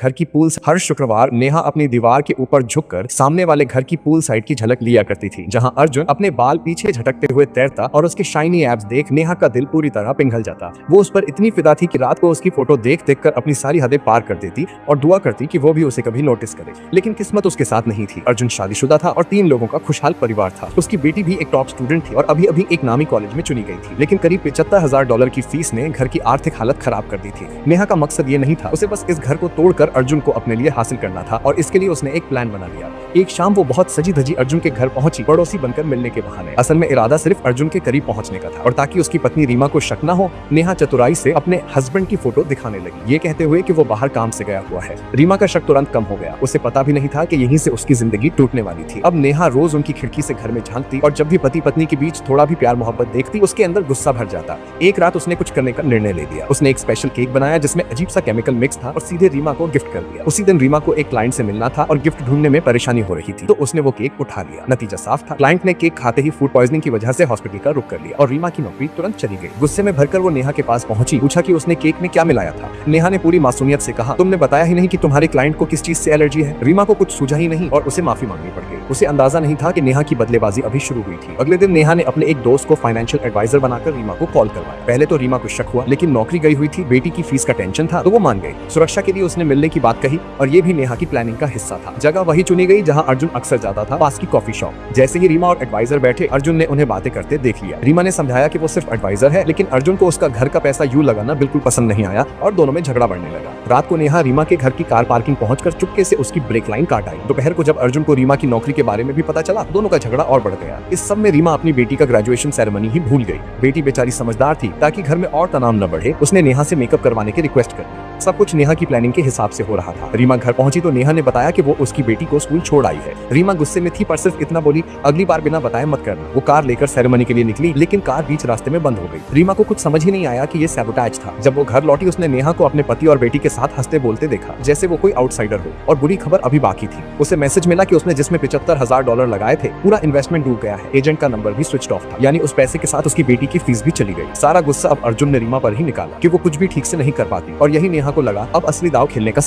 घर की पूल। हर शुक्रवार नेहा अपनी दीवार के ऊपर झुककर सामने वाले घर की पूल साइड की झलक लिया करती थी, जहां अर्जुन अपने बाल पीछे झटकते हुए तैरता और उसके शाइनी एब्स देख नेहा का दिल पूरी तरह पिघल जाता। वो उस पर इतनी फिदा थी कि रात को उसकी फोटो देख देख कर अपनी सारी हदें पार कर देती और दुआ करती कि वो भी उसे कभी नोटिस करे। लेकिन किस्मत उसके साथ नहीं थी। अर्जुन शादीशुदा था और 3 लोगों का खुशहाल परिवार था। उसकी बेटी भी एक टॉप स्टूडेंट थी और अभी अभी एक नामी कॉलेज में चुनी गई थी। लेकिन करीब $75,000 की फीस ने घर की आर्थिक हालत खराब कर दी थी। नेहा का मकसद ये नहीं था, उसे बस इस घर को तोड़कर अर्जुन को अपने लिए हासिल करना था और इसके लिए उसने एक प्लान बना लिया। एक शाम वो बहुत सजी धजी अर्जुन के घर पहुंची, पड़ोसी बनकर मिलने के बहाने। असल में इरादा सिर्फ अर्जुन के करीब पहुंचने का था और ताकि उसकी पत्नी रीमा को शक न हो, नेहा चतुराई से अपने हस्बैंड की फोटो दिखाने लगी, ये कहते हुए कि वो बाहर काम से गया हुआ है। रीमा का शक तुरंत कम हो गया। उसे पता भी नहीं था कि यहीं से उसकी जिंदगी टूटने वाली थी। अब नेहा रोज उनकी खिड़की से घर में झांकती और जब भी पति पत्नी के बीच थोड़ा भी प्यार मोहब्बत देखती, उसके अंदर गुस्सा भर जाता। एक रात उसने कुछ करने का निर्णय ले लिया। उसने एक स्पेशल केक बनाया जिसमें अजीब सा केमिकल मिक्स था और सीधे रीमा को गिफ्ट कर दिया। उसी दिन रीमा को एक क्लाइंट से मिलना था और गिफ्ट ढूंढने में परेशानी हो रही थी, तो उसने वो केक उठा लिया। नतीजा साफ था, क्लाइंट ने केक खाते ही फूड पॉइजनिंग की वजह से हॉस्पिटल का रुख कर लिया और रीमा की नौकरी तुरंत चली गई। गुस्से में भरकर वो नेहा के पास पहुंची, पूछा कि उसने केक में क्या मिलाया था। नेहा ने पूरी मासूमियत से कहा, तुमने बताया ही नहीं कि तुम्हारे क्लाइंट को किस चीज से एलर्जी है। रीमा को कुछ सूझा ही नहीं और उसे माफी मांगनी पड़ गई। उसे अंदाजा नहीं था कि नेहा की बदलेबाजी अभी शुरू हुई थी। अगले दिन नेहा ने अपने एक दोस्त को फाइनेंशियल एडवाइजर बनाकर रीमा को कॉल करवाया। पहले तो रीमा को शक हुआ, लेकिन नौकरी गई हुई थी, बेटी की फीस का टेंशन था, तो वो मान गई। सुरक्षा के लिए उसने मिलने की बात कही और ये भी नेहा की प्लानिंग का हिस्सा था। जगह वही चुनी गई जहां अर्जुन अक्सर जाता था, पास की कॉफी शॉप। जैसे ही रीमा और एडवाइजर बैठे, अर्जुन ने उन्हें बातें करते देख लिया। रीमा ने समझाया कि वो सिर्फ एडवाइजर है, लेकिन अर्जुन को उसका घर का पैसा यूं लगाना बिल्कुल पसंद नहीं आया और दोनों में झगड़ा बढ़ने लगा। रात को नेहा रीमा के घर की कार पार्किंग पहुंचकर चुपके से उसकी ब्रेक लाइन काट आई। दोपहर को जब अर्जुन को रीमा की नौकरी के बारे में भी पता चला, दोनों का झगड़ा और बढ़ गया। इस सब में रीमा अपनी बेटी का ग्रेजुएशन सेरेमनी ही भूल गई। बेटी बेचारी समझदार थी, ताकि घर में और तनाव न बढ़े उसने नेहा से मेकअप करवाने की रिक्वेस्ट कर दी। सब कुछ नेहा की प्लानिंग के हिसाब से हो रहा था। रीमा घर पहुंची तो नेहा ने बताया कि वो उसकी बेटी को स्कूल छोड़ आई है। रीमा गुस्से में थी, पर सिर्फ इतना बोली, अगली बार बिना बताए मत करना। वो कार लेकर सेरेमनी के लिए निकली, लेकिन कार बीच रास्ते में बंद हो गई। रीमा को कुछ समझ ही नहीं आया कि ये सैबोटेज था। जब वो घर लौटी, उसने नेहा को अपने पति और बेटी के साथ हंसते बोलते देखा, जैसे वो कोई आउटसाइडर हो। और बुरी खबर अभी बाकी थी। उसे मैसेज मिला कि उसने जिसमें $75,000 लगाए थे, पूरा इन्वेस्टमेंट डूब गया है। एजेंट का नंबर भी स्विच ऑफ था, यानी उस पैसे के साथ उसकी बेटी की फीस भी चली गई। सारा गुस्सा अब अर्जुन ने रीमा पर ही निकाला कि वो कुछ भी ठीक से नहीं कर पाती और यही नेहा को लगा अब असली दाव खेलने का